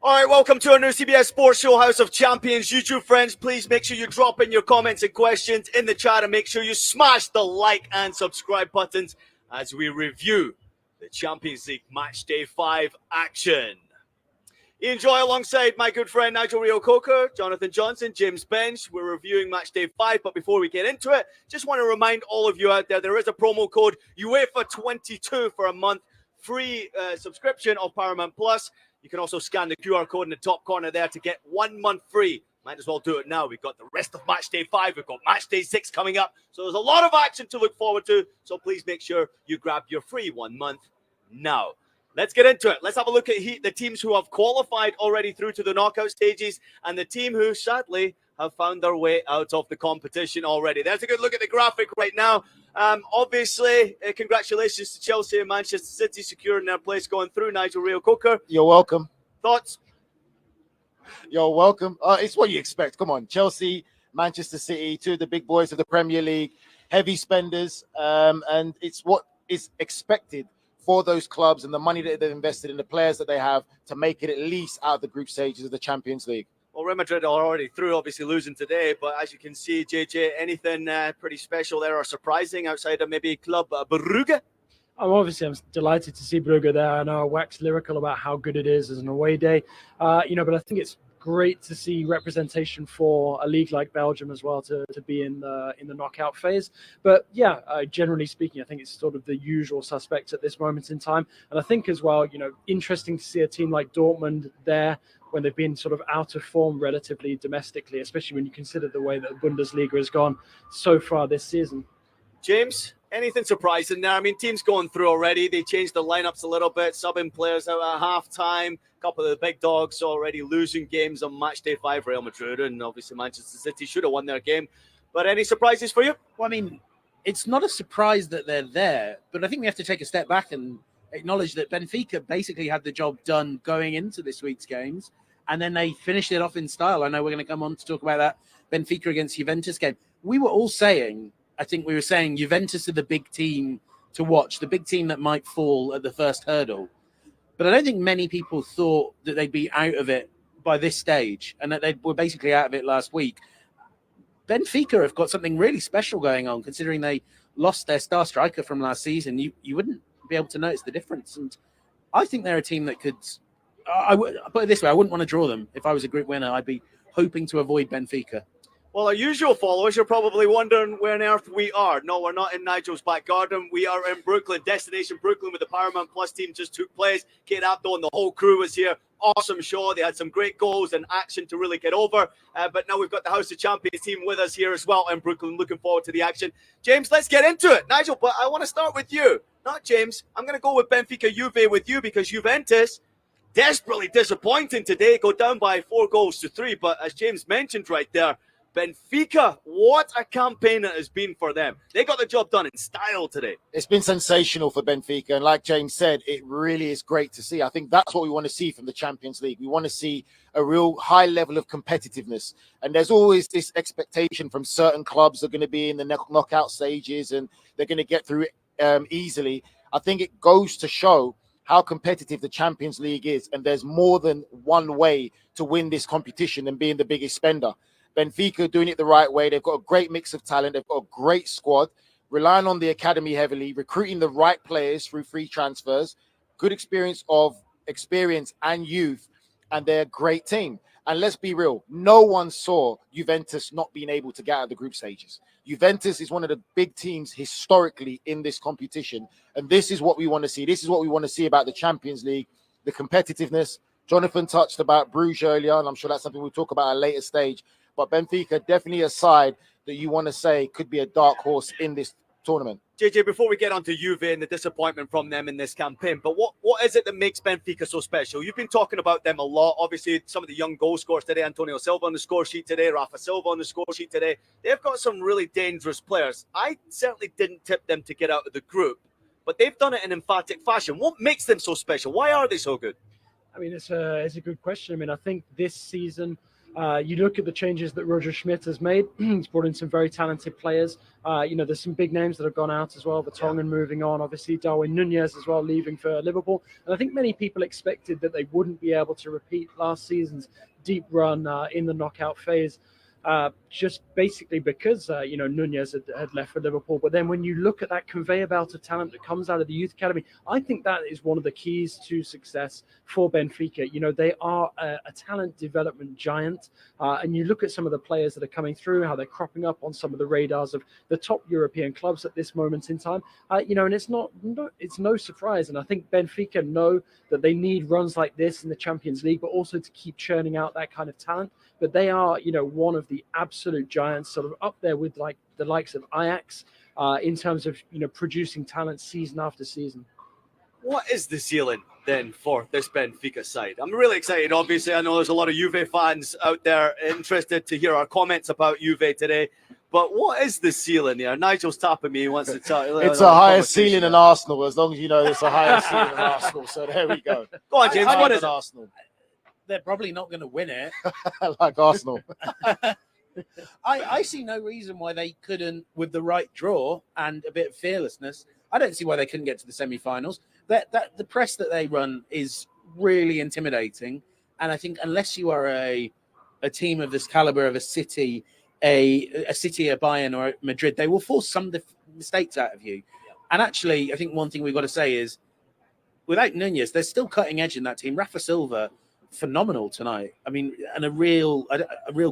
All right, welcome to our new CBS Sports Show, House of Champions. YouTube friends, please make sure you drop in your comments and questions in the chat and make sure you smash the like and subscribe buttons as we review the Champions League Match Day 5 action. Enjoy alongside my good friend Nigel Reo-Coker, Jonathan Johnson, James Benge. We're reviewing Match Day 5, but before we get into it, just want to remind all of you out there is a promo code UEFA22 for a month free subscription of Paramount Plus. You can also scan the QR code in the top corner there to get 1 month free. Might as well do it now. We've got the rest of Match Day 5. We've got Match Day 6 coming up. So there's a lot of action to look forward to. So please make sure you grab your free 1 month now. Let's get into it. Let's have a look at the teams who have qualified already through to the knockout stages and the team who, sadly, have found their way out of the competition already. There's a good look at the graphic right now. Obviously, congratulations to Chelsea and Manchester City securing their place going through. Nigel Reo-Coker. You're welcome. Thoughts? You're welcome. It's what you expect. Come on. Chelsea, Manchester City, two of the big boys of the Premier League, heavy spenders, and it's what is expected for those clubs and the money that they've invested in the players that they have to make it at least out of the group stages of the Champions League. Well, Real Madrid are already through, obviously losing today, but as you can see, JJ, anything pretty special there or surprising outside of maybe Club Brugge? I'm delighted to see Brugge there. I know I wax lyrical about how good it is as an away day, but I think it's great to see representation for a league like Belgium as well to be in the knockout phase. But yeah, generally speaking, I think it's sort of the usual suspects at this moment in time. And I think as well, interesting to see a team like Dortmund there when they've been sort of out of form relatively domestically, especially when you consider the way that the Bundesliga has gone so far this season. James, anything surprising there? I mean, teams going through already. They changed the lineups a little bit, subbing players out at halftime. A couple of the big dogs already losing games on Match Day 5. Real Madrid and obviously Manchester City should have won their game. But any surprises for you? Well, I mean, it's not a surprise that they're there, but I think we have to take a step back and acknowledge that Benfica basically had the job done going into this week's games, and then they finished it off in style. I know we're going to come on to talk about that Benfica against Juventus game. We were all saying, I think we were saying Juventus are the big team to watch, the big team that might fall at the first hurdle. But I don't think many people thought that they'd be out of it by this stage and that they were basically out of it last week. Benfica have got something really special going on, considering they lost their star striker from last season. You wouldn't be able to notice the difference. And I think they're a team that could, I would put it this way, I wouldn't want to draw them. If I was a group winner, I'd be hoping to avoid Benfica. Well, our usual followers, you're probably wondering where on earth we are. No, we're not in Nigel's back garden. We are in Brooklyn, destination Brooklyn, with the Paramount Plus team just took place. Kate Abdo and the whole crew was here. Awesome show. They had some great goals and action to really get over. But now we've got the House of Champions team with us here as well in Brooklyn. Looking forward to the action. James, let's get into it. Nigel, but I want to start with you. Not James. I'm going to go with Benfica Juve with you because Juventus, desperately disappointing today, go down by 4-3. But as James mentioned right there, Benfica, what a campaign it has been for them. They got the job done in style today. It's been sensational for Benfica. And like James said, it really is great to see. I think that's what we want to see from the Champions League. We want to see a real high level of competitiveness. And there's always this expectation from certain clubs that are going to be in the knockout stages and they're going to get through it easily. I think it goes to show how competitive the Champions League is. And there's more than one way to win this competition than being the biggest spender. Benfica doing it the right way. They've got a great mix of talent. They've got a great squad, relying on the academy heavily, recruiting the right players through free transfers, good experience and youth, and they're a great team. And let's be real, no one saw Juventus not being able to get out of the group stages. Juventus is one of the big teams historically in this competition, and this is what we want to see. This is what we want to see about the Champions League, the competitiveness. Jonathan touched about Bruges earlier, and I'm sure that's something we'll talk about at a later stage. But Benfica, definitely a side that you want to say could be a dark horse in this tournament. JJ, before we get on to Juve and the disappointment from them in this campaign, but what is it that makes Benfica so special? You've been talking about them a lot. Obviously, some of the young goal scorers today, Antonio Silva on the score sheet today, Rafa Silva on the score sheet today. They've got some really dangerous players. I certainly didn't tip them to get out of the group, but they've done it in emphatic fashion. What makes them so special? Why are they so good? I mean, it's a good question. I mean, I think this season, You look at the changes that Roger Schmidt has made. He's brought in some very talented players. There's some big names that have gone out as well. Vertonghen moving on, obviously Darwin Nunez as well, leaving for Liverpool. And I think many people expected that they wouldn't be able to repeat last season's deep run in the knockout phase. Just basically because Nunez had left for Liverpool. But then when you look at that conveyor belt of talent that comes out of the youth academy, I think that is one of the keys to success for Benfica. They are a talent development giant, and you look at some of the players that are coming through, how they're cropping up on some of the radars of the top European clubs at this moment in time. And it's no surprise. And I think Benfica know that they need runs like this in the Champions League, but also to keep churning out that kind of talent. But they are, one of the absolute giants, sort of up there with like the likes of Ajax in terms of, producing talent season after season. What is the ceiling then for this Benfica side? I'm really excited. Obviously, I know there's a lot of Juve fans out there interested to hear our comments about Juve today. But what is the ceiling here? Nigel's tapping me. He wants to tell. It's a higher ceiling than Arsenal, as long as you know it's a higher ceiling than Arsenal. So there we go. Go on, James. What is it? Arsenal? They're probably not going to win it. Like Arsenal. I see no reason why they couldn't, with the right draw and a bit of fearlessness. I don't see why they couldn't get to the semi-finals. That the press that they run is really intimidating, and I think unless you are a team of this caliber of a City, a Bayern or a Madrid, they will force some mistakes out of you. Yeah. And actually, I think one thing we've got to say is, without Nunez, they're still cutting edge in that team. Rafa Silva, phenomenal tonight. I mean, and a real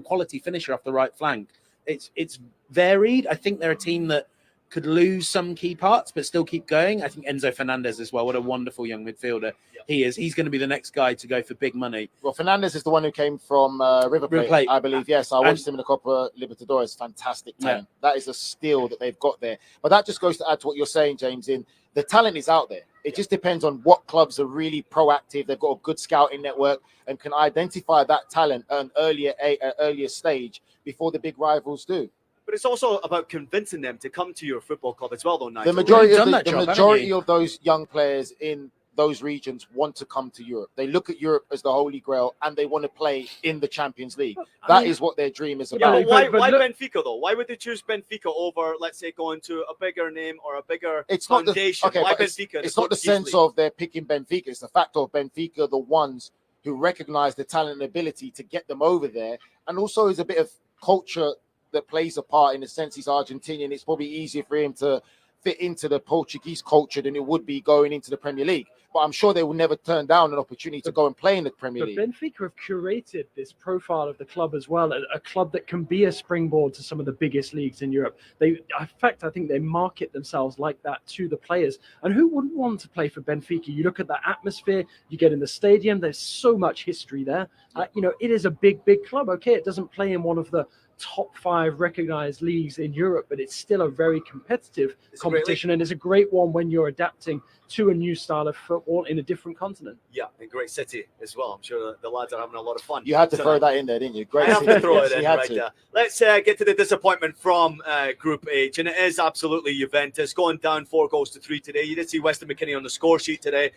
quality finisher off the right flank. It's varied. I think they're a team that could lose some key parts, but still keep going. I think Enzo Fernandez as well. What a wonderful young midfielder he is. He's going to be the next guy to go for big money. Well, Fernandez is the one who came from River Plate, I believe. Yes, I watched him in the Copa Libertadores. Fantastic talent. Yeah. That is a skill that they've got there. But that just goes to add to what you're saying, James. In the talent is out there. It just depends on what clubs are really proactive. They've got a good scouting network and can identify that talent at an earlier stage before the big rivals do. But it's also about convincing them to come to your football club as well, though, Nigel. The majority of those young players in those regions want to come to Europe. They look at Europe as the holy grail, and they want to play in the Champions League. That is what their dream is about. Why Benfica, though? Why would they choose Benfica over, let's say, going to a bigger name or a bigger foundation? Why Benfica? It's not the sense of they're picking Benfica. It's the fact of Benfica, the ones who recognize the talent and ability to get them over there. And also is a bit of culture that plays a part in the sense he's Argentinian. It's probably easier for him to fit into the Portuguese culture than it would be going into the Premier League. But I'm sure they will never turn down an opportunity to go and play in the Premier League. But Benfica have curated this profile of the club as well, a club that can be a springboard to some of the biggest leagues in Europe. In fact, I think they market themselves like that to the players. And who wouldn't want to play for Benfica? You look at the atmosphere, you get in the stadium, there's so much history there. It is a big, big club. Okay, it doesn't play in one of the top 5 recognized leagues in Europe, but it's still a very competitive competition, and it's a great one when you're adapting to a new style of football in a different continent. Yeah, and great city as well. I'm sure the lads are having a lot of fun. You had to throw that in there, didn't you? Great. I have to throw it in right there. Let's get to the disappointment from Group H, and it is absolutely Juventus going down 4-3 today. You did see Weston McKennie on the score sheet today.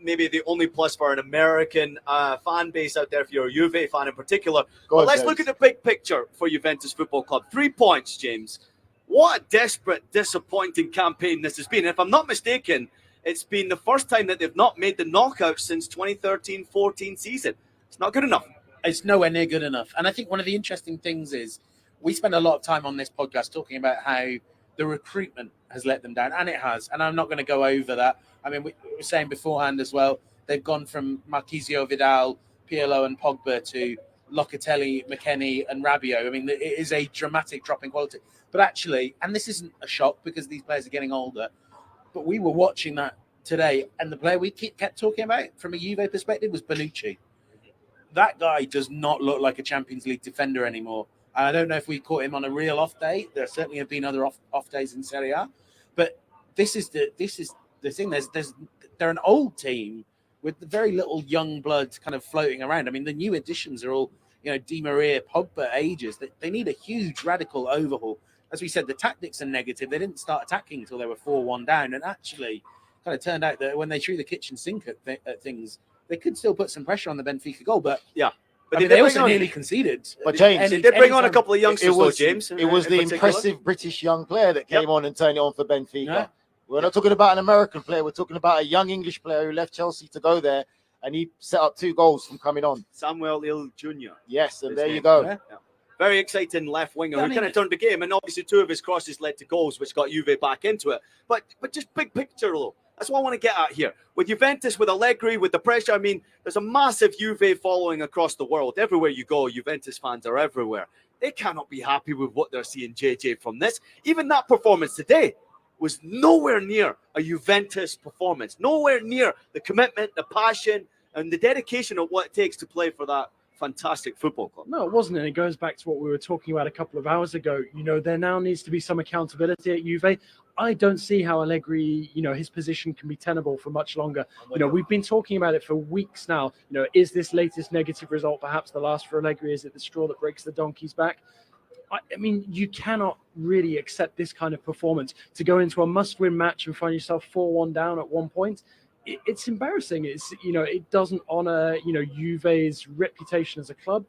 Maybe the only plus for an American fan base out there, if you're a Juve fan in particular. Let's look at the big picture for Juventus Football Club. 3 points, James. What a desperate, disappointing campaign this has been. If I'm not mistaken, it's been the first time that they've not made the knockout since 2013-14 season. It's not good enough. It's nowhere near good enough. And I think one of the interesting things is we spend a lot of time on this podcast talking about how the recruitment has let them down, and it has. And I'm not going to go over that. I mean, we were saying beforehand as well, they've gone from Marquisio, Vidal, Pirlo and Pogba to Locatelli, McKennie and Rabiot. I mean, it is a dramatic drop in quality. But actually, and this isn't a shock because these players are getting older, but we were watching that today, and the player we kept talking about from a Juve perspective was Bonucci. That guy does not look like a Champions League defender anymore. I don't know if we caught him on a real off day. There certainly have been other off days in Serie A, but this is the thing. They're an old team with very little young blood kind of floating around. I mean, the new additions are all, Di Maria, Pogba ages. They need a huge radical overhaul. As we said, the tactics are negative. They didn't start attacking until they were 4-1 down, and actually kind of turned out that when they threw the kitchen sink at things, they could still put some pressure on the Benfica goal. But yeah, But they also nearly conceded. But James, they did bring on a couple of youngsters, though, James. It was the impressive British young player that came on and turned it on for Benfica. Yeah. We're not talking about an American player. We're talking about a young English player who left Chelsea to go there, and he set up 2 goals from coming on. Samuel Hill Jr. Yes, and there you go. Yeah. Very exciting left winger who kind of turned the game, and obviously 2 of his crosses led to goals, which got Juve back into it. But just big picture, though. That's what I want to get at here. With Juventus, with Allegri, with the pressure, I mean, there's a massive Juve following across the world. Everywhere you go, Juventus fans are everywhere. They cannot be happy with what they're seeing, JJ, from this. Even that performance today was nowhere near a Juventus performance. Nowhere near the commitment, the passion, and the dedication of what it takes to play for that fantastic football club. No, it wasn't, and it goes back to what we were talking about a couple of hours ago. There now needs to be some accountability at Juve. I don't see how Allegri, his position can be tenable for much longer. We've been talking about it for weeks now. Is this latest negative result perhaps the last for Allegri? Is it the straw that breaks the donkey's back? I mean, you cannot really accept this kind of performance to go into a must-win match and find yourself 4-1 down at one point. It's embarrassing. It doesn't honor, Juve's reputation as a club,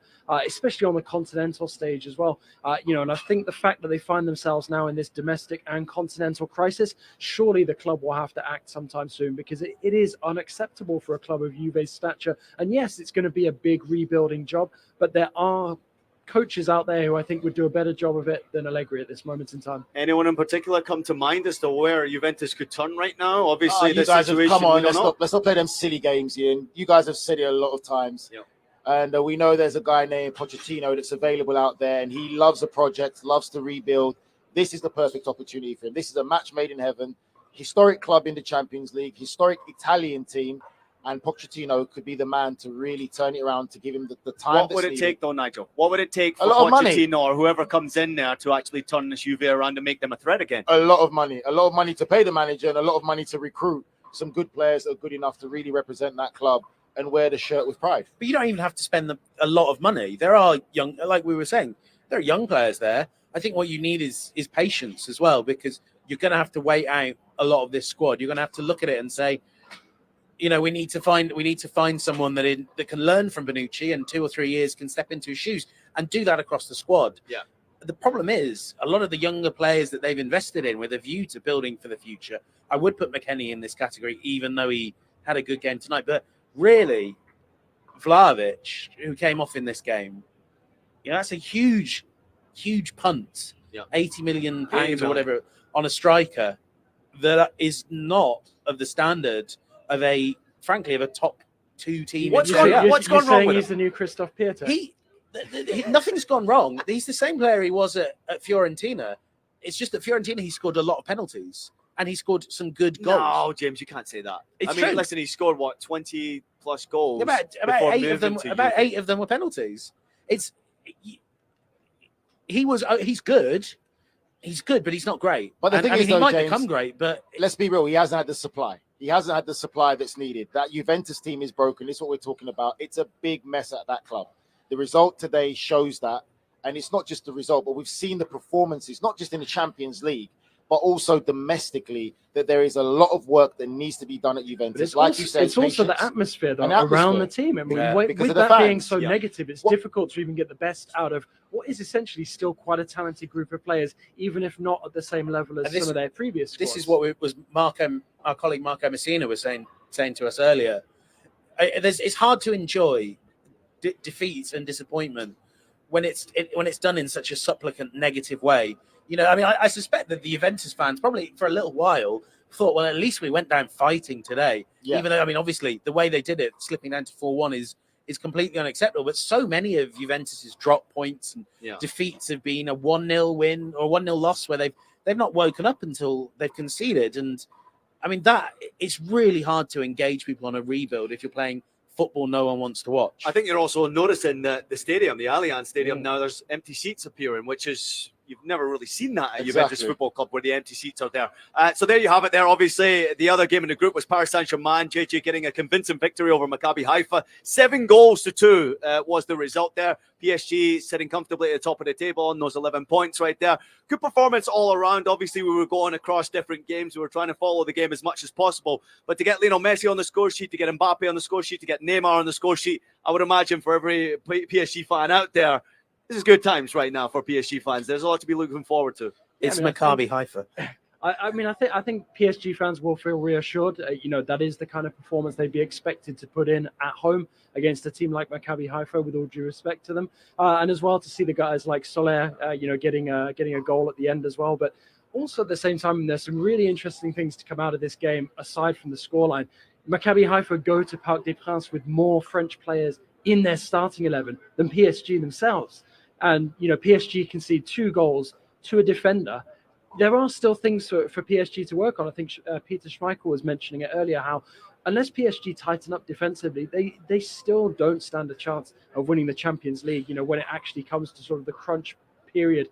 especially on the continental stage as well. And I think the fact that they find themselves now in this domestic and continental crisis, surely the club will have to act sometime soon, because it is unacceptable for a club of Juve's stature. And yes, it's going to be a big rebuilding job, but there are coaches out there who I think would do a better job of it than Allegri at this moment in time. Anyone in particular come to mind as to where Juventus could turn right now? Obviously, you guys come on, let's not play them silly games, Ian. You guys have said it a lot of times. Yep. And we know there's a guy named Pochettino that's available out there, and he loves the project, loves to rebuild. This is the perfect opportunity for him. This is a match made in heaven. Historic club in the Champions League, historic Italian team. And Pochettino could be the man to really turn it around, to give him the time. What would it take, though, Nigel? What would it take for Pochettino or whoever comes in there to actually turn this Juve around and make them a threat again? A lot of money to pay the manager, and a lot of money to recruit some good players that are good enough to really represent that club and wear the shirt with pride. But you don't even have to spend a lot of money. There are young, like we were saying, there are young players there. I think what you need is patience as well, because you're going to have to wait out a lot of this squad. You're going to have to look at it and say, we need to find someone that can learn from Bonucci and 2 or 3 years can step into his shoes and do that across the squad. Yeah. The problem is a lot of the younger players that they've invested in with a view to building for the future. I would put McKennie in this category, even though he had a good game tonight. But really, Vlahovic, who came off in this game, that's a huge punt. Yeah. 80 million pounds or whatever on a striker that is not of the standard of a top 2 team. What's gone wrong with him? He's the new Christoph Pieter. Nothing's gone wrong. He's the same player he was at Fiorentina. It's just that Fiorentina, he scored a lot of penalties and he scored some good goals. No, James, you can't say that. True. Listen, he scored 20 plus goals. About 8 of them. About 8 of them were penalties. He's good. He's good, but he's not great. But the thing is, he might become great. But let's be real, he hasn't had the supply. He hasn't had the supply that's needed. That Juventus team is broken. This is what we're talking about. It's a big mess at that club. The result today shows that. And it's not just the result, but we've seen the performances, not just in the Champions League, but also domestically, that there is a lot of work that needs to be done at Juventus. You said, it's also the atmosphere around the team. I mean, with that being so negative, it's difficult to even get the best out of what is essentially still quite a talented group of players, even if not at the same level as some of their previous squads. This is what our colleague Marco Messina was saying to us earlier. It's hard to enjoy defeats and disappointment when it's done in such a supplicant negative way. I suspect that the Juventus fans probably for a little while thought, well, at least we went down fighting today. Yeah. Even though, obviously the way they did it, slipping down to 4-1 is completely unacceptable. But so many of Juventus's drop points and defeats have been a 1-0 win or 1-0 loss where they've not woken up until they've conceded. And that it's really hard to engage people on a rebuild if you're playing football no one wants to watch. I think you're also noticing that the stadium, the Allianz Stadium, now there's empty seats appearing, which is you've never really seen that at Exactly. Juventus Football Club, where the empty seats are there. So there you have it there. Obviously, the other game in the group was Paris Saint-Germain, JJ getting a convincing victory over Maccabi Haifa. 7-2 was the result there. PSG sitting comfortably at the top of the table on those 11 points right there. Good performance all around. Obviously, we were going across different games. We were trying to follow the game as much as possible. But to get Lionel Messi on the score sheet, to get Mbappe on the score sheet, to get Neymar on the score sheet, I would imagine for every PSG fan out there, this is good times right now for PSG fans. There's a lot to be looking forward to. It's Maccabi Haifa. I think PSG fans will feel reassured. That is the kind of performance they'd be expected to put in at home against a team like Maccabi Haifa, with all due respect to them, and as well to see the guys like Soler, getting a goal at the end as well. But also at the same time, there's some really interesting things to come out of this game aside from the scoreline. Maccabi Haifa go to Parc des Princes with more French players in their starting 11 than PSG themselves, and PSG concede 2 goals to a defender. There are still things for PSG to work on. I think Peter Schmeichel was mentioning it earlier, how unless PSG tighten up defensively, they still don't stand a chance of winning the Champions League, when it actually comes to sort of the crunch period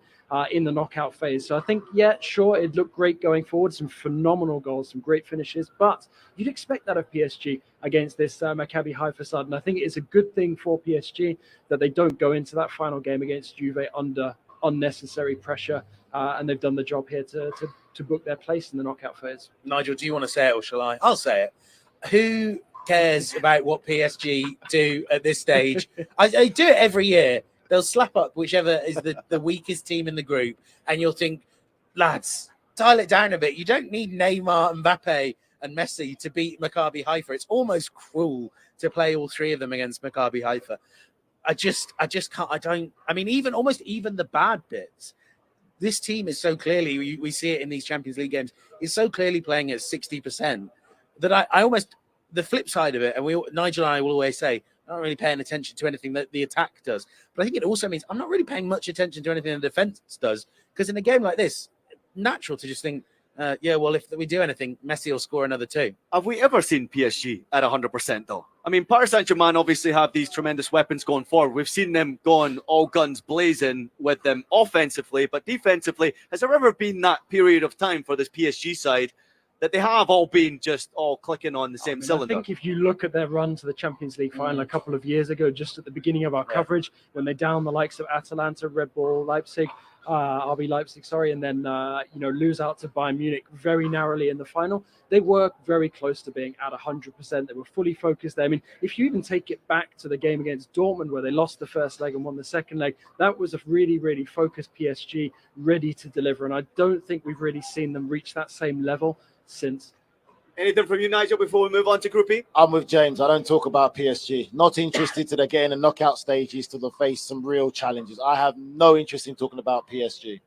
in the knockout phase. So I think, sure, it looked great going forward, some phenomenal goals, some great finishes, but you'd expect that of PSG against this Maccabi Haifa side. And I think it's a good thing for PSG that they don't go into that final game against Juve under unnecessary pressure, and they've done the job here to book their place in the knockout phase. Nigel, do you want to say it or shall I? I'll say it. Who cares about what PSG do at this stage? I do it every year. They'll slap up whichever is the weakest team in the group, and you'll think, lads, dial it down a bit. You don't need Neymar, Mbappe, and Messi to beat Maccabi Haifa. It's almost cruel to play all 3 of them against Maccabi Haifa. I just can't. Even the bad bits. This team is so clearly, we see it in these Champions League games, is so clearly playing at 60% that I almost, the flip side of it, and Nigel and I will always say, I'm not really paying attention to anything that the attack does. But I think it also means I'm not really paying much attention to anything the defense does, because in a game like this, natural to just think, if we do anything, Messi will score another 2. Have we ever seen PSG at 100% though? I mean, Paris Saint-Germain obviously have these tremendous weapons going forward. We've seen them going all guns blazing with them offensively, but defensively, has there ever been that period of time for this PSG side that they have all been just all clicking on the same cylinder? I think if you look at their run to the Champions League final a couple of years ago, just at the beginning of our coverage, when they downed the likes of Atalanta, Red Bull, Leipzig, RB Leipzig, and then lose out to Bayern Munich very narrowly in the final, they were very close to being at 100%. They were fully focused there. I mean, if you even take it back to the game against Dortmund, where they lost the first leg and won the second leg, that was a really, really focused PSG, ready to deliver. And I don't think we've really seen them reach that same level since. Anything from you, Nigel, before we move on to Group E? I'm with James. I don't talk about PSG. Not interested to get in the knockout stages to face some real challenges. I have no interest in talking about PSG.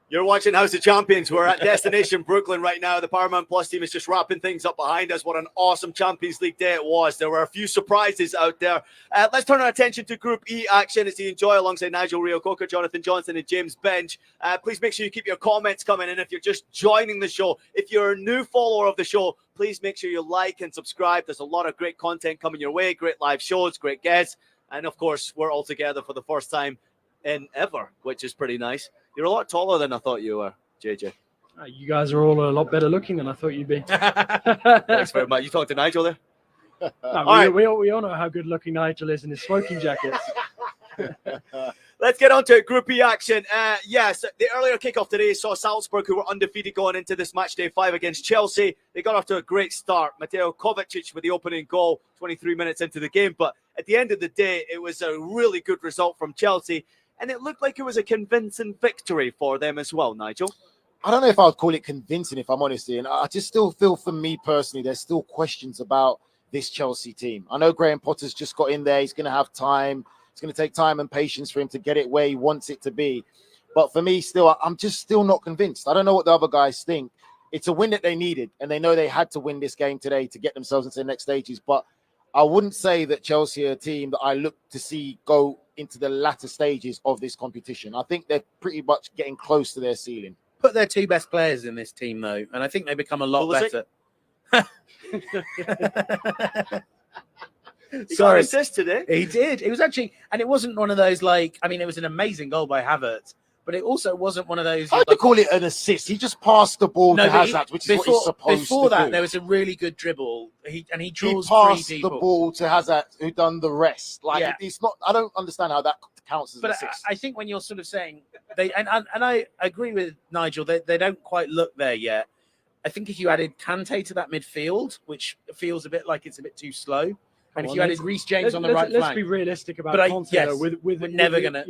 You're watching House of Champions. We're at Destination Brooklyn right now. The Paramount Plus team is just wrapping things up behind us. What an awesome Champions League day it was. There were a few surprises out there. Let's turn our attention to Group E action as you enjoy alongside Nigel, Reo-Coker, Jonathan Johnson, and James Benge. Please make sure you keep your comments coming in if you're just joining the show. If you're a new follower of the show, please make sure you like and subscribe. There's a lot of great content coming your way, great live shows, great guests. And of course, we're all together for the first time in ever, which is pretty nice. You're a lot taller than I thought you were, JJ. You guys are all a lot better looking than I thought you'd be. Thanks very much. You talked to Nigel there? We all know how good looking Nigel is in his smoking jackets. Let's get on to Group E action. Yes, the earlier kickoff today saw Salzburg, who were undefeated going into this match day 5 against Chelsea. They got off to a great start. Mateo Kovacic with the opening goal 23 minutes into the game. But at the end of the day, it was a really good result from Chelsea. And it looked like it was a convincing victory for them as well, Nigel. I don't know if I would call it convincing, if I'm honest, and I just still feel, for me personally, there's still questions about this Chelsea team. I know Graham Potter's just got in there. He's going to have time. It's going to take time and patience for him to get it where he wants it to be. But for me, I'm just still not convinced. I don't know what the other guys think. It's a win that they needed, and they know they had to win this game today to get themselves into the next stages. But I wouldn't say that Chelsea are a team that I look to see go into the latter stages of this competition. I think they're pretty much getting close to their ceiling. Put their 2 best players in this team, though, and I think they become a lot better. He got an assist today. He did. It was actually, and it wasn't one of those it was an amazing goal by Havertz, but it also wasn't one of those. How do you call it an assist? He just passed the ball to Hazard, which is what he's supposed to do. Before that, there was a really good dribble. He draws passed three people. the ball to Hazard, who done the rest. It's not. I don't understand how that counts as an assist. I think when you're sort of saying and I agree with Nigel, they don't quite look there yet. I think if you added Kante to that midfield, which feels a bit like it's a bit too slow, and if you added Reece James on the right flank, let's be realistic about Conte. Yes, we're never gonna.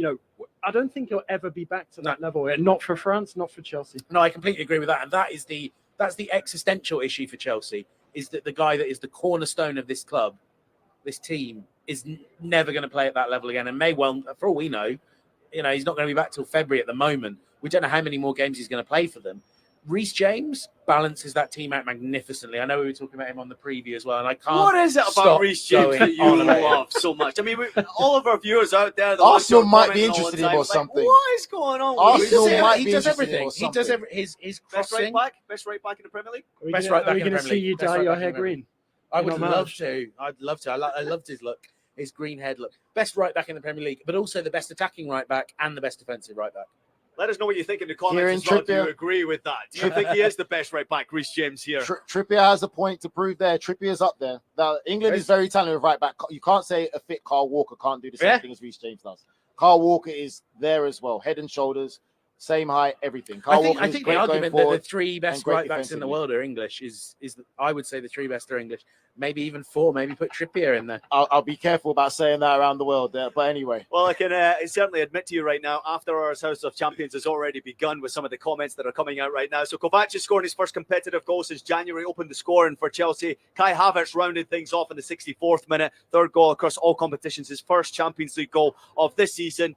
I don't think he'll ever be back to that level. Not for France, not for Chelsea. No, I completely agree with that, and that's the existential issue for Chelsea. Is that the guy that is the cornerstone of this club, this team, is never going to play at that level again, and may well, for all we know, he's not going to be back till February at the moment. We don't know how many more games he's going to play for them. Reece James balances that team out magnificently. I know we were talking about him on the preview as well, and I can't. What is it about Reece James that you love so much? I mean, all of our viewers out there, Arsenal might be interested in him or something. What is going on? Arsenal might be he does interested in everything. He does his crossing. Best right back in the Premier League. Are we going to see you dye your hair green? I would love to. I'd love to. I loved his look, his green head look. Best right back in the Premier League, but also the best attacking right back and the best defensive right back. Let us know what you think in the comments as well. Do you agree with that? Do you think he is the best right back, Reece James, here? Trippier has a point to prove there. Trippier's up there. Now, England is very talented right back. You can't say a fit Kyle Walker can't do the same thing as Reece James does. Kyle Walker is there as well. Head and shoulders, same height, everything. I think the argument that the three best right backs in the world are English is I would say the three best are English. Maybe even four. Maybe put Trippier in there. I'll be careful about saying that around the world there. But anyway. Well, I can certainly admit to you right now, After Hours House of Champions has already begun with some of the comments that are coming out right now. So Kovacic is scoring his first competitive goal since January, opened the scoring for Chelsea. Kai Havertz rounded things off in the 64th minute. Third goal across all competitions, his first Champions League goal of this season.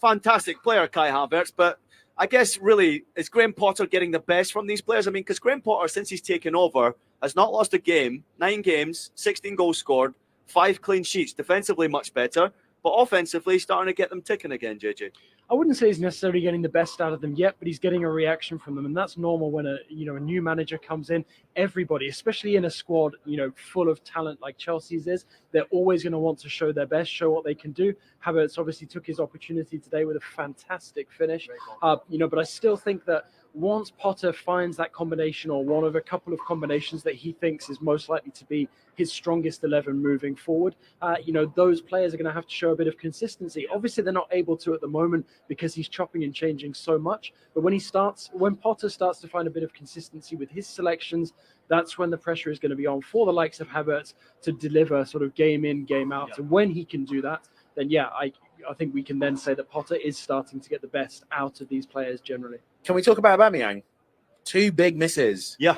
Fantastic player, Kai Havertz, but I guess really, is Graham Potter getting the best from these players? I mean, because Graham Potter, since he's taken over, has not lost a game, 9 games, 16 goals scored, 5 clean sheets, defensively much better, but offensively starting to get them ticking again, JJ. I wouldn't say he's necessarily getting the best out of them yet, but he's getting a reaction from them, and that's normal when a new manager comes in. Everybody, especially in a squad full of talent like Chelsea's is, they're always going to want to show their best, show what they can do. Havertz obviously took his opportunity today with a fantastic finish, but I still think that once Potter finds that combination or one of a couple of combinations that he thinks is most likely to be his strongest 11 moving forward, those players are going to have to show a bit of consistency. Obviously, they're not able to at the moment because he's chopping and changing so much. But when Potter starts to find a bit of consistency with his selections, that's when the pressure is going to be on for the likes of Havertz to deliver sort of game in, game out. And when he can do that, then I think we can then say that Potter is starting to get the best out of these players generally. Can we talk about Aubameyang? 2 big misses. Yeah.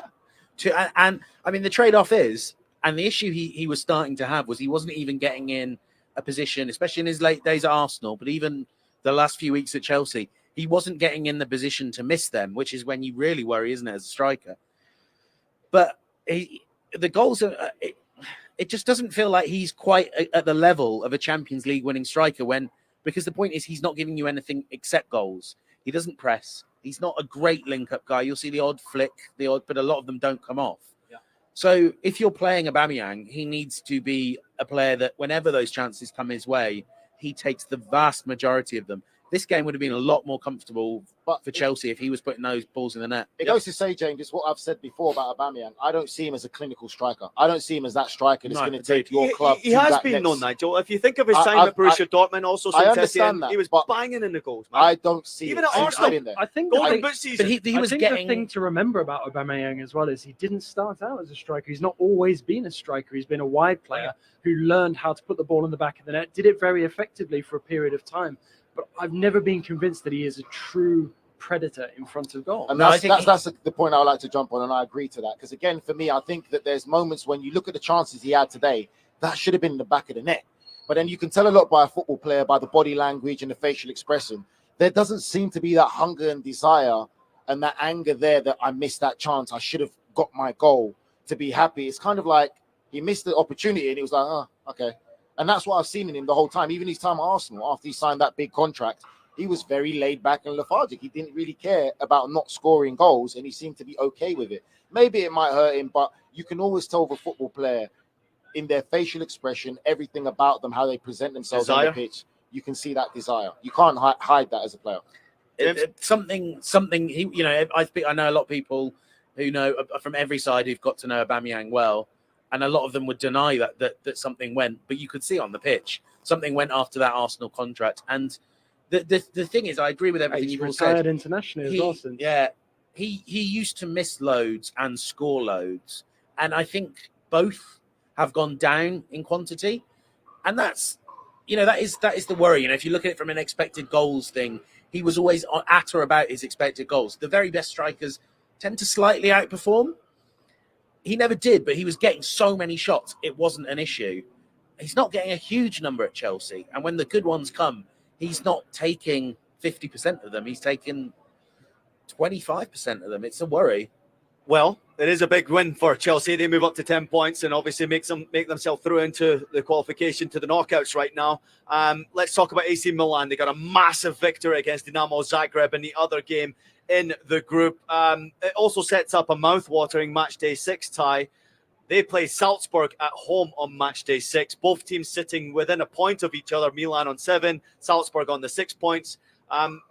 And I mean, the trade-off is, and the issue he was starting to have was he wasn't even getting in a position, especially in his late days at Arsenal, but even the last few weeks at Chelsea, he wasn't getting in the position to miss them, which is when you really worry, isn't it, as a striker? But the goals are... It just doesn't feel like he's quite at the level of a Champions League winning striker because the point is he's not giving you anything except goals. He doesn't press. He's not a great link-up guy. You'll see the odd flick, but a lot of them don't come off. Yeah. So if you're playing Aubameyang, he needs to be a player that whenever those chances come his way, he takes the vast majority of them. This game would have been a lot more comfortable for Chelsea if he was putting those balls in the net. It goes to say, James, it's what I've said before about Aubameyang. I don't see him as a clinical striker. I don't see him as that striker that's going to take your club. He has been known, Nigel. If you think of his time at Borussia Dortmund, also since understand that, he was banging in the goals, man. I don't see even at Arsenal. I think the thing to remember about Aubameyang as well is he didn't start out as a striker. He's not always been a striker. He's been a wide player who learned how to put the ball in the back of the net, did it very effectively for a period of time. But I've never been convinced that he is a true predator in front of goal. And that's the point I would like to jump on, and I agree to that. Because again, for me, I think that there's moments when you look at the chances he had today, that should have been in the back of the net. But then you can tell a lot by a football player, by the body language and the facial expression. There doesn't seem to be that hunger and desire and that anger there that I missed that chance. I should have got my goal to be happy. It's kind of like he missed the opportunity and he was like, oh, okay. And that's what I've seen in him the whole time. Even his time at Arsenal, after he signed that big contract, he was very laid back and lethargic. He didn't really care about not scoring goals, and he seemed to be okay with it. Maybe it might hurt him, but you can always tell the football player in their facial expression, everything about them, how they present themselves on the pitch. You can see that desire. You can't hide that as a player. Something. I know a lot of people who know from every side who've got to know Aubameyang well, and a lot of them would deny that something went. But you could see on the pitch something went after that Arsenal contract. And the thing is, I agree with everything you've all said. Retired internationally as well since. Yeah, he used to miss loads and score loads, and I think both have gone down in quantity, and that's that is the worry. If you look at it from an expected goals thing, he was always at or about his expected goals. The very best strikers tend to slightly outperform. He never did, but he was getting so many shots, it wasn't an issue. He's not getting a huge number at Chelsea, and when the good ones come, he's not taking 50% of them. He's taking 25% of them. It's a worry. Well, it is a big win for Chelsea. They move up to 10 points and obviously make themselves through into the qualification to the knockouts right now. Let's talk about AC Milan. They got a massive victory against Dinamo Zagreb in the other game in the group. It also sets up a mouth-watering matchday 6 tie. They play Salzburg at home on matchday 6. Both teams sitting within a point of each other. Milan on 7, Salzburg on the 6 points.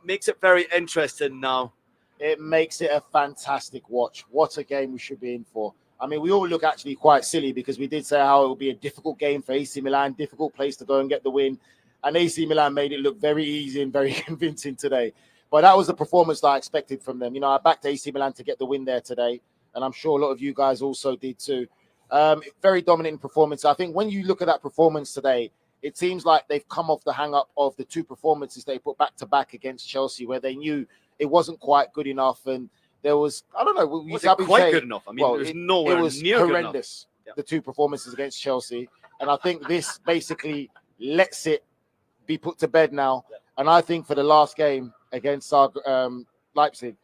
Makes it very interesting now. It makes it a fantastic watch. What a game we should be in for. I mean, we all look actually quite silly because we did say how it would be a difficult game for AC Milan, difficult place to go and get the win. And AC Milan made it look very easy and very convincing today. But that was the performance that I expected from them. I backed AC Milan to get the win there today. And I'm sure a lot of you guys also did too. Very dominant performance. I think when you look at that performance today, it seems like they've come off the hang-up of the 2 performances they put back-to-back against Chelsea, where they knew it wasn't quite good enough, and there was, I don't know, was it quite good enough? I mean, it was nowhere near horrendous. Good enough. The 2 performances against Chelsea, and I think this basically lets it be put to bed now. Yeah. And I think for the last game against Leipzig,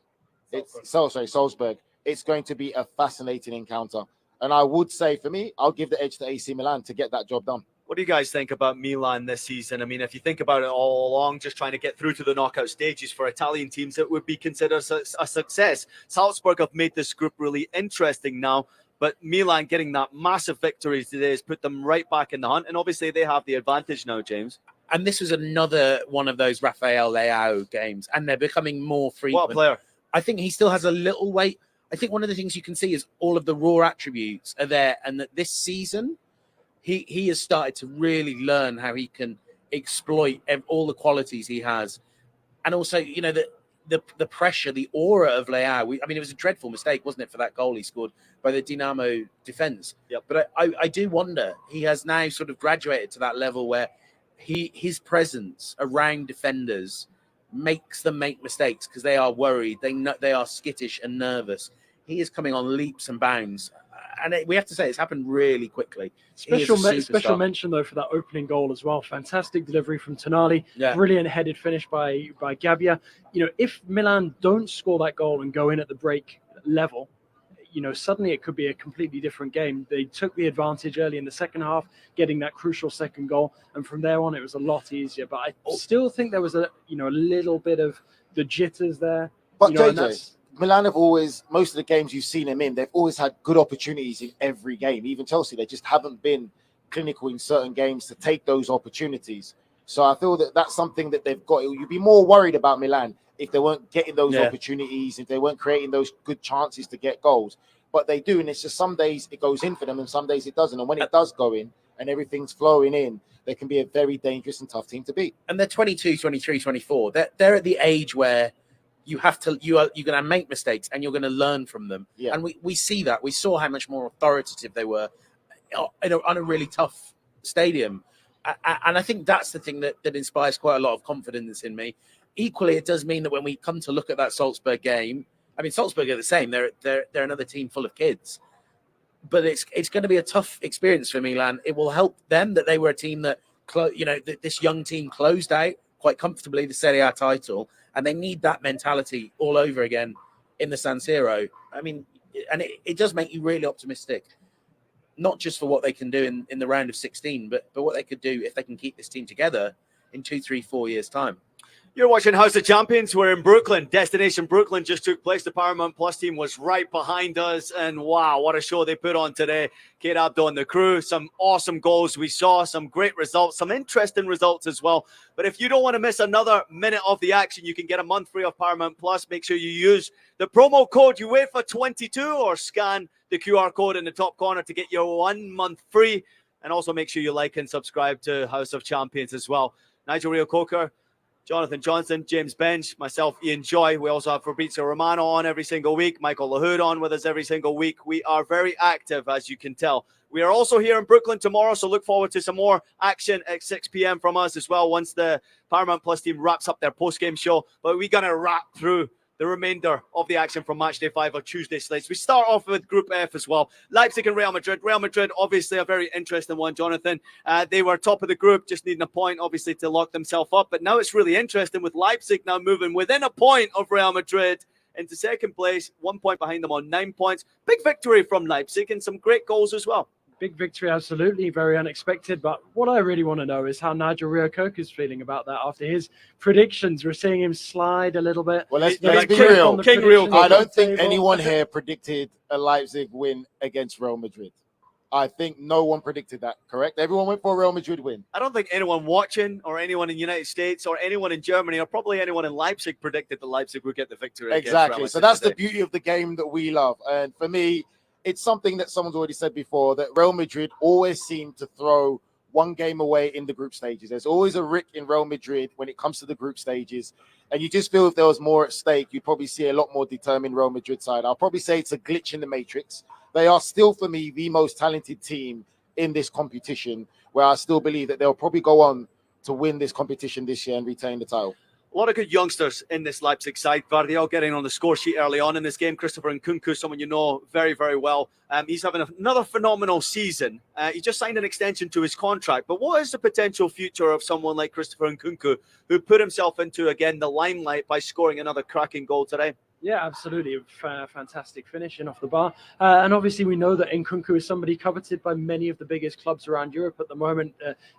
Salzburg, it's going to be a fascinating encounter. And I would say, for me, I'll give the edge to AC Milan to get that job done. What do you guys think about Milan this season? I mean, if you think about it all along, just trying to get through to the knockout stages for Italian teams, it would be considered a success. Salzburg have made this group really interesting now, but Milan getting that massive victory today has put them right back in the hunt, and obviously they have the advantage now, James. And this was another one of those Rafael Leao games, and they're becoming more frequent. What a player. I think he still has a little weight. I think one of the things you can see is all of the raw attributes are there, and that this season, he has started to really learn how he can exploit all the qualities he has. And also, the pressure, the aura of Leao. It was a dreadful mistake, wasn't it, for that goal he scored by the Dinamo defence. Yep. But I do wonder, he has now sort of graduated to that level where his presence around defenders makes them make mistakes because they are worried. They are skittish and nervous. He is coming on leaps and bounds. And we have to say it's happened really quickly. Special mention, though, for that opening goal as well. Fantastic delivery from Tonali. Yeah. Brilliant headed finish by Gabbia. If Milan don't score that goal and go in at the break level, suddenly it could be a completely different game. They took the advantage early in the second half, getting that crucial second goal. And from there on, it was a lot easier. But I still think there was a little bit of the jitters there. But JJ, Milan have always, most of the games you've seen them in, they've always had good opportunities in every game. Even Chelsea, they just haven't been clinical in certain games to take those opportunities. So I feel that that's something that they've got. You'd be more worried about Milan if they weren't getting those opportunities, if they weren't creating those good chances to get goals. But they do, and it's just some days it goes in for them and some days it doesn't. And when it does go in and everything's flowing in, they can be a very dangerous and tough team to beat. And they're 22, 23, 24. They're at the age where you're going to make mistakes and you're going to learn from them. Yeah. And we see that. We saw how much more authoritative they were on a really tough stadium. And I think that's the thing that inspires quite a lot of confidence in me. Equally, it does mean that when we come to look at that Salzburg game, Salzburg are the same. They're another team full of kids. But it's going to be a tough experience for Milan. It will help them that they were a team that, this young team closed out quite comfortably the Serie A title. And they need that mentality all over again in the San Siro. And it does make you really optimistic, not just for what they can do in the round of 16, but what they could do if they can keep this team together in 2, 3, 4 years' time. You're watching House of Champions. We're in Brooklyn. Destination Brooklyn just took place. The Paramount Plus team was right behind us. And wow, what a show they put on today. Kate Abdo and the crew. Some awesome goals we saw. Some great results. Some interesting results as well. But if you don't want to miss another minute of the action, you can get a month free of Paramount Plus. Make sure you use the promo code UEFA22 or scan the QR code in the top corner to get your 1 month free. And also make sure you like and subscribe to House of Champions as well. Nigel Reo-Coker, Jonathan Johnson, James Benge, myself, Ian Joy. We also have Fabrizio Romano on every single week. Michael Lahoud on with us every single week. We are very active, as you can tell. We are also here in Brooklyn tomorrow, so look forward to some more action at 6 p.m. from us as well once the Paramount Plus team wraps up their post-game show. But we're going to wrap through the remainder of the action from Matchday 5 or Tuesday slates. We start off with Group F as well. Leipzig and Real Madrid. Real Madrid, obviously a very interesting one, Jonathan. They were top of the group, just needing a point, obviously, to lock themselves up. But now it's really interesting with Leipzig now moving within a point of Real Madrid into second place, 1 point behind them on 9 points. Big victory from Leipzig and some great goals as well. Big victory, absolutely. Very unexpected. But what I really want to know is how Nigel Reo-Coker is feeling about that after his predictions. We're seeing him slide a little bit. Well, let's Like be King- real. King Reo-Coker. I don't think anyone here predicted a Leipzig win against Real Madrid. I think no one predicted that, correct? Everyone went for a Real Madrid win. I don't think anyone watching or anyone in the United States or anyone in Germany or probably anyone in Leipzig predicted that Leipzig would get the victory. Exactly. So that's the beauty of the game that we love. And for me, it's something that someone's already said before, that Real Madrid always seem to throw one game away in the group stages. There's always a rick in Real Madrid when it comes to the group stages. And you just feel if there was more at stake, you'd probably see a lot more determined Real Madrid side. I'll probably say it's a glitch in the matrix. They are still, for me, the most talented team in this competition, where I still believe that they'll probably go on to win this competition this year and retain the title. A lot of good youngsters in this Leipzig side. Guardiola getting on the score sheet early on in this game. Christopher Nkunku, someone you know very, very well. He's having another phenomenal season. He just signed an extension to his contract. But what is the potential future of someone like Christopher Nkunku, who put himself into, again, the limelight by scoring another cracking goal today? Yeah, absolutely. Fantastic finishing off the bar. And obviously we know that Nkunku is somebody coveted by many of the biggest clubs around Europe at the moment.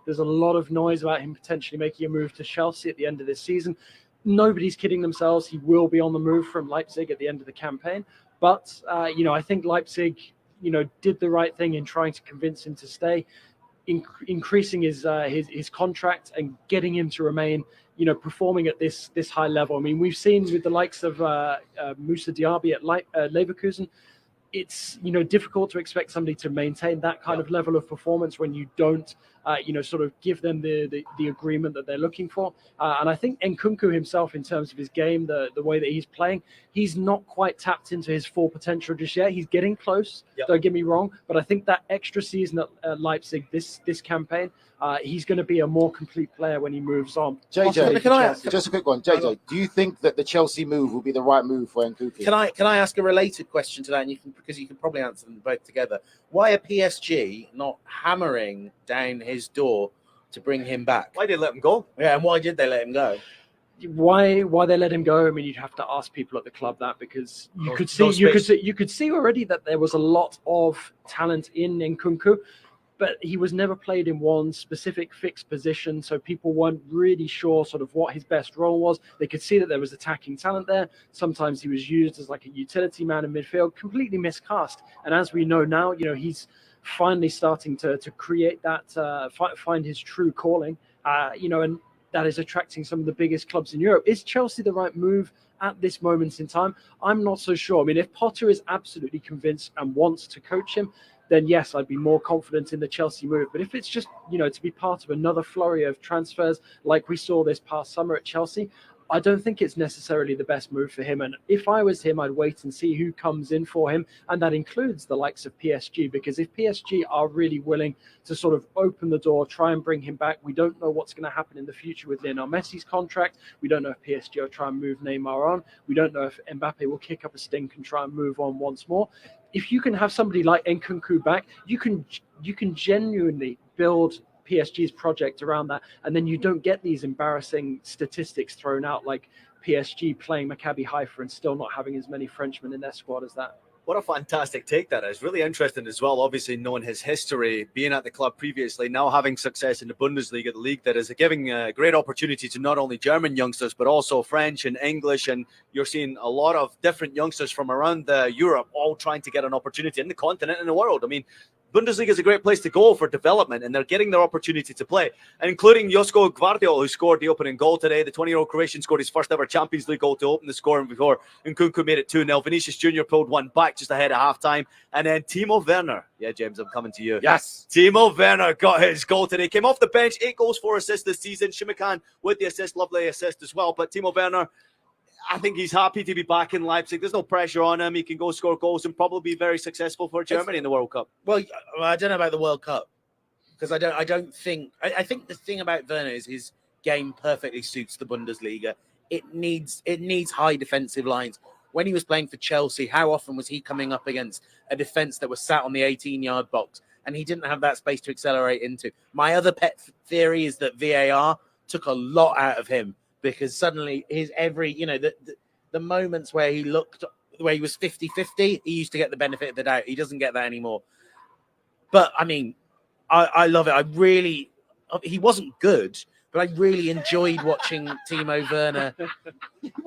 There's a lot of noise about him potentially making a move to Chelsea at the end of this season. Nobody's kidding themselves. He will be on the move from Leipzig at the end of the campaign. But, I think Leipzig, did the right thing in trying to convince him to stay, increasing his contract and getting him to remain performing at this high level. I mean, we've seen with the likes of Moussa Diaby at Leverkusen, it's difficult to expect somebody to maintain that kind of level of performance when you don't sort of give them the agreement that they're looking for. And I think Nkunku himself, in terms of his game, the way that he's playing, he's not quite tapped into his full potential just yet. He's getting close, don't get me wrong, but I think that extra season at Leipzig, this campaign, he's going to be a more complete player when he moves on. JJ, just a quick one. JJ, do you think that the Chelsea move will be the right move for Nkunku? Can I ask a related question to that? And because you can probably answer them both together. Why are PSG not hammering down his door to bring him back? Why did they let him go? Yeah, and why did they let him go? Why they let him go? I mean, you'd have to ask people at the club that, because you could see already that there was a lot of talent in Nkunku, but he was never played in one specific fixed position, so people weren't really sure sort of what his best role was. They could see that there was attacking talent there. Sometimes he was used as like a utility man in midfield, completely miscast. And as we know now, he's finally starting to create that, find his true calling, and that is attracting some of the biggest clubs in Europe. Is Chelsea the right move at this moment in time? I'm not so sure. I mean, if Potter is absolutely convinced and wants to coach him, then yes, I'd be more confident in the Chelsea move. But if it's just, to be part of another flurry of transfers like we saw this past summer at Chelsea, I don't think it's necessarily the best move for him. And if I was him, I'd wait and see who comes in for him. And that includes the likes of PSG, because if PSG are really willing to sort of open the door, try and bring him back, we don't know what's going to happen in the future with Lionel Messi's contract. We don't know if PSG will try and move Neymar on. We don't know if Mbappe will kick up a stink and try and move on once more. If you can have somebody like Nkunku back, you can genuinely build PSG's project around that, and then you don't get these embarrassing statistics thrown out like PSG playing Maccabi Haifa and still not having as many Frenchmen in their squad as that. What a fantastic take that is. Really interesting as well, obviously knowing his history, being at the club previously, now having success in the Bundesliga, the league that is giving a great opportunity to not only German youngsters, but also French and English. And you're seeing a lot of different youngsters from around Europe all trying to get an opportunity in the continent and the world. I mean, Bundesliga is a great place to go for development, and they're getting their opportunity to play, and including Josko Gvardiol, who scored the opening goal today. The 20-year-old Croatian scored his first ever Champions League goal to open the scoring before Nkunku made it 2-0. Vinicius Jr. pulled one back just ahead of halftime, and then Timo Werner. Yeah, James, I'm coming to you. Yes. Timo Werner got his goal today. Came off the bench, 8 goals, 4 assists this season. Shimikan with the assist, lovely assist as well. But Timo Werner, I think he's happy to be back in Leipzig. There's no pressure on him. He can go score goals and probably be very successful for Germany in the World Cup. Well, I don't know about the World Cup because I don't think. I think the thing about Werner is his game perfectly suits the Bundesliga. It needs high defensive lines. When he was playing for Chelsea, how often was he coming up against a defense that was sat on the 18-yard box and he didn't have that space to accelerate into? My other pet theory is that VAR took a lot out of him. Because suddenly his the moments where he looked, where he was 50-50, he used to get the benefit of the doubt. He doesn't get that anymore. But I mean, I love it. He wasn't good, but I really enjoyed watching Timo Werner.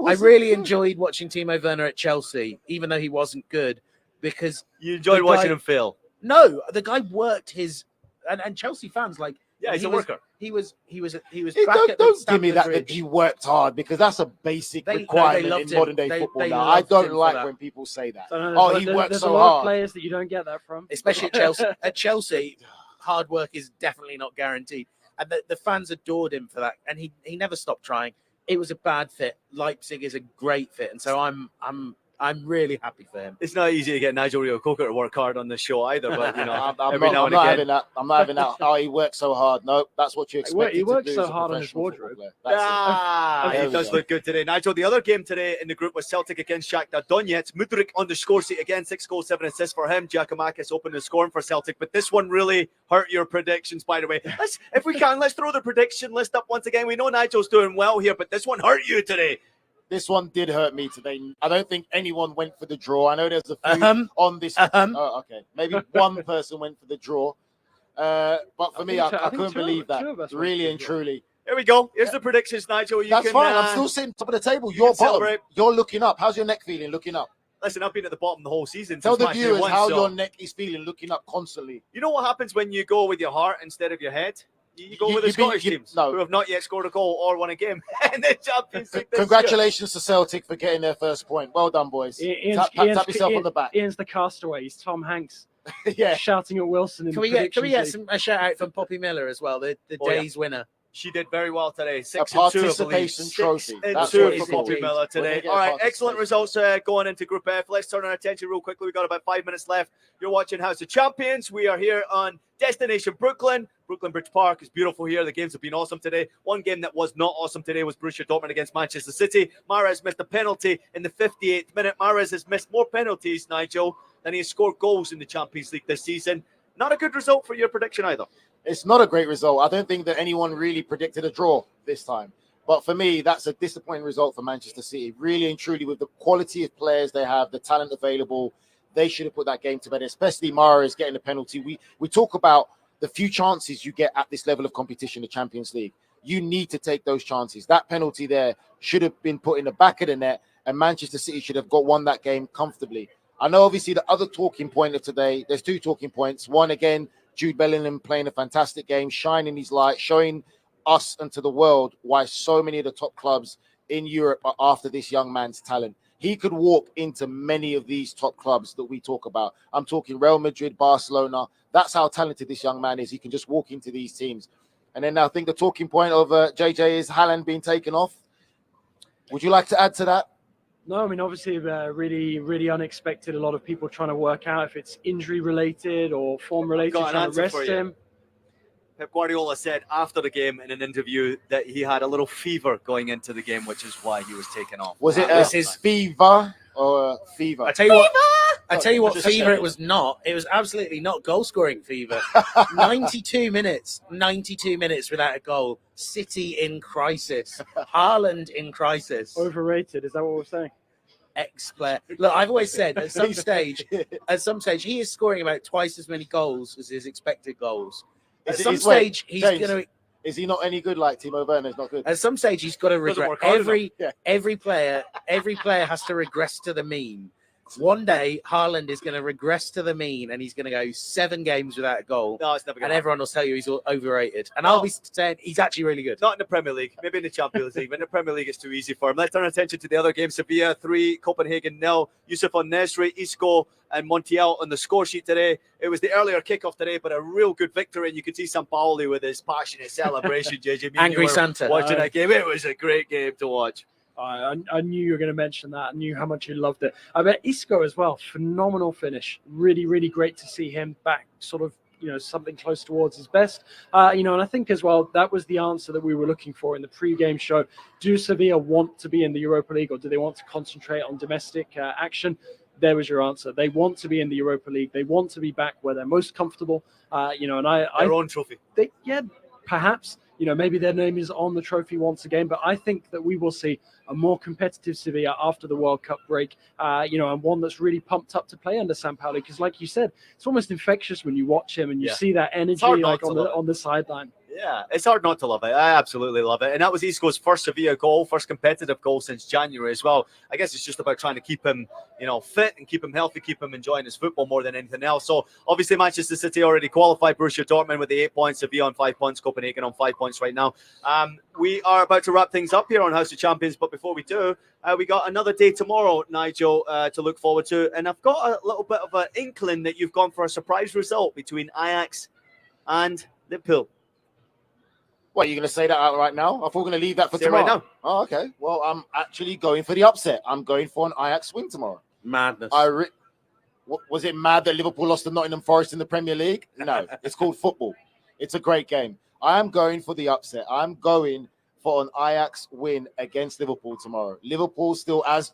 I really enjoyed watching Timo Werner at Chelsea, even though he wasn't good, because you enjoyed watching him fail. No, the guy worked his and Chelsea fans like. Yeah, he's a worker. He was Don't give me that he worked hard, because that's a basic requirement in modern day football now. I don't like when people say that. He worked so hard. There's a lot of players that you don't get that from. Especially at Chelsea. At Chelsea, hard work is definitely not guaranteed. And the fans adored him for that. And he never stopped trying. It was a bad fit. Leipzig is a great fit. And so I'm really happy for him. It's not easy to get Nigel Reo-Coker to work hard on the show either, but I'm not having that. I'm not having that. Oh, he works so hard. No, that's what you expect. He works so hard on his wardrobe. He does look good today. Nigel, the other game today in the group was Celtic against Shakhtar Donetsk. Mudryk on the score sheet again, 6 goals, 7 assists for him. Giacomakis opened the scoring for Celtic, but this one really hurt your predictions, by the way. If we can, let's throw the prediction list up once again. We know Nigel's doing well here, but this one hurt you today. This one did hurt me today. I don't think anyone went for the draw. I know there's a few on this. Oh, okay. Maybe one person went for the draw. But for me, I couldn't believe that. Really and truly. Here we go. Here's the predictions, Nigel. That's fine. I'm still sitting top of the table. You're bottom. You're looking up. How's your neck feeling looking up? Listen, I've been at the bottom the whole season. Tell the viewers how your neck is feeling looking up constantly. You know what happens when you go with your heart instead of your head? You go with the Scottish teams who have not yet scored a goal or won a game in the Champions League. Congratulations to Celtic for getting their first point. Well done, boys. Tap yourself on the back. Ian's the castaway. He's Tom Hanks. Yeah, shouting at Wilson. Can we get a shout out from Poppy Miller as well, the day's winner? She did very well today. 6-2, participation trophy. 6-2 for Poppy Miller today. All right, excellent results going into Group F. Let's turn our attention real quickly. We've got about 5 minutes left. You're watching House of Champions. We are here on Destination Brooklyn. Brooklyn Bridge Park is beautiful here. The games have been awesome today. One game that was not awesome today was Borussia Dortmund against Manchester City. Mahrez missed a penalty in the 58th minute. Mahrez has missed more penalties, Nigel, than he has scored goals in the Champions League this season. Not a good result for your prediction either. It's not a great result. I don't think that anyone really predicted a draw this time. But for me, that's a disappointing result for Manchester City. Really and truly, with the quality of players they have, the talent available, they should have put that game to bed, especially Mahrez getting the penalty. We talk about the few chances you get at this level of competition, the Champions League. You need to take those chances. That penalty there should have been put in the back of the net, and Manchester City should have won that game comfortably. I know, obviously, the other talking point of today, there's 2 talking points. One, again, Jude Bellingham playing a fantastic game, shining his light, showing us and to the world why so many of the top clubs in Europe are after this young man's talent. He could walk into many of these top clubs that we talk about. I'm talking Real Madrid, Barcelona. That's how talented this young man is. He can just walk into these teams. And then I think the talking point of JJ is Haaland being taken off. Would you like to add to that? No, I mean, obviously, really, really unexpected. A lot of people trying to work out if it's injury related or form related, trying to rest him. Pep Guardiola said after the game in an interview that he had a little fever going into the game, which is why he was taken off. Was it his fever or fever? I tell you what, fever it was not. It was absolutely not goal scoring fever. 92 minutes without a goal. City in crisis. Haaland in crisis. Overrated, is that what we're saying? ex-player. Look, I've always said at some stage, he is scoring about twice as many goals as his expected goals. At some stage, he's going to. Is he not any good like Timo Werner's not good? At some stage, he's got to regret. Every player has to regress to the mean. One day, Haaland is going to regress to the mean, and he's going to go 7 games without a goal. No, it's never going to happen. Everyone will tell you he's overrated. And I'll be saying he's actually really good. Not in the Premier League, maybe in the Champions League, but in the Premier League it's too easy for him. Let's turn our attention to the other game. Sevilla 3, Copenhagen 0. Yusuf Al-Nesri, Isco and Montiel on the score sheet today. It was the earlier kickoff today, but a real good victory. And you can see Sampaoli with his passionate celebration, JJ. Angry Santa. Watching that game. It was a great game to watch. I knew you were going to mention that. I knew how much you loved it. I bet Isco as well. Phenomenal finish. Really, really great to see him back sort of, something close towards his best. And I think as well, that was the answer that we were looking for in the pre-game show. Do Sevilla want to be in the Europa League, or do they want to concentrate on domestic action? There was your answer. They want to be in the Europa League. They want to be back where they're most comfortable. Their own trophy. Perhaps. Maybe their name is on the trophy once again, but I think that we will see a more competitive Sevilla after the World Cup break, and one that's really pumped up to play under Sampaoli. Because, like you said, it's almost infectious when you watch him and you see that energy on the sideline. Yeah, it's hard not to love it. I absolutely love it. And that was Isco's first Sevilla goal, first competitive goal since January as well. I guess it's just about trying to keep him, fit and keep him healthy, keep him enjoying his football more than anything else. So obviously Manchester City already qualified. Borussia Dortmund with the 8 points, Sevilla on 5 points, Copenhagen on 5 points right now. We are about to wrap things up here on House of Champions, but before we do, we got another day tomorrow, Nigel, to look forward to. And I've got a little bit of an inkling that you've gone for a surprise result between Ajax and Liverpool. What, are you going to say that out right now? I thought we were going to leave that for tomorrow. Right now. Oh, okay. Well, I'm actually going for the upset. I'm going for an Ajax win tomorrow. Madness. Was it mad that Liverpool lost to Nottingham Forest in the Premier League? No, it's called football. It's a great game. I am going for the upset. I'm going for an Ajax win against Liverpool tomorrow. Liverpool still, as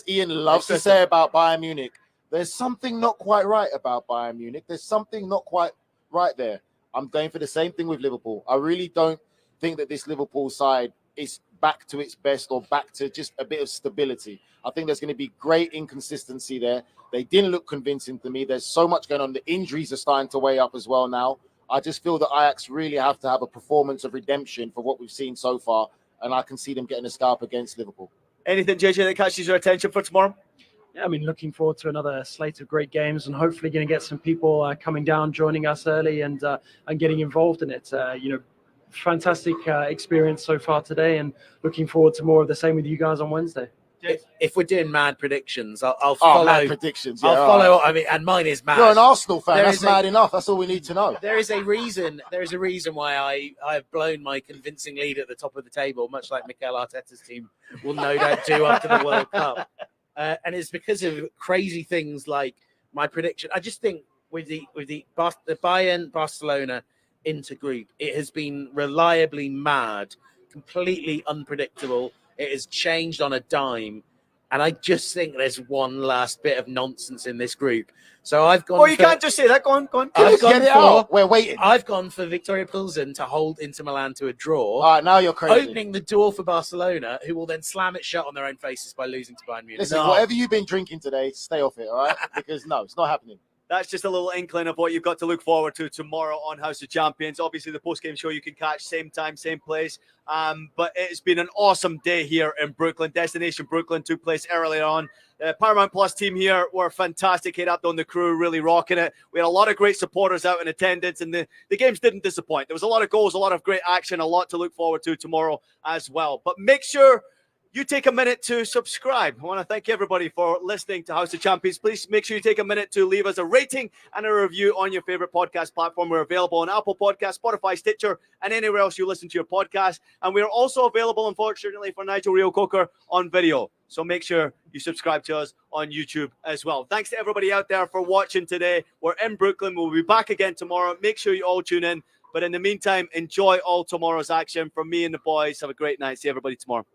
Ian loves to say about Bayern Munich, there's something not quite right about Bayern Munich. There's something not quite right there. I'm going for the same thing with Liverpool. I really don't think that this Liverpool side is back to its best or back to just a bit of stability. I think there's going to be great inconsistency there. They didn't look convincing to me. There's so much going on. The injuries are starting to weigh up as well now. I just feel that Ajax really have to have a performance of redemption for what we've seen so far, and I can see them getting a scalp against Liverpool. Anything, JJ, that catches your attention for tomorrow? Yeah, looking forward to another slate of great games, and hopefully going to get some people coming down, joining us early, and getting involved in it. Fantastic experience so far today, and looking forward to more of the same with you guys on Wednesday. If we're doing mad predictions, I'll follow. Mad predictions. Yeah, I'll follow. Right. And mine is mad. You're an Arsenal fan. That's mad enough. That's all we need to know. There is a reason. There is a reason why I have blown my convincing lead at the top of the table, much like Mikel Arteta's team will no doubt do after the World Cup. And it's because of crazy things like my prediction. I just think with the Bayern Barcelona intergroup, it has been reliably mad, completely unpredictable. It has changed on a dime, and I just think there's one last bit of nonsense in this group. So I've gone. Oh, you can't just say that. Go on. Get it out. We're waiting. I've gone for Victoria Pilsen to hold Inter Milan to a draw. All right, now you're crazy. Opening the door for Barcelona, who will then slam it shut on their own faces by losing to Bayern Munich. Listen, whatever you've been drinking today, stay off it, all right? Because no, it's not happening. That's just a little inkling of what you've got to look forward to tomorrow on House of Champions. Obviously, the post-game show you can catch same time, same place. But it's been an awesome day here in Brooklyn. Destination Brooklyn took place earlier on. The Paramount Plus team here were fantastic. Hit up on the crew, really rocking it. We had a lot of great supporters out in attendance, and the games didn't disappoint. There was a lot of goals, a lot of great action, a lot to look forward to tomorrow as well. But make sure you take a minute to subscribe. I want to thank everybody for listening to House of Champions. Please make sure you take a minute to leave us a rating and a review on your favorite podcast platform. We're available on Apple Podcasts, Spotify, Stitcher, and anywhere else you listen to your podcast. And we're also available, unfortunately, for Nigel Reo-Coker on video. So make sure you subscribe to us on YouTube as well. Thanks to everybody out there for watching today. We're in Brooklyn. We'll be back again tomorrow. Make sure you all tune in. But in the meantime, enjoy all tomorrow's action. From me and the boys, have a great night. See everybody tomorrow.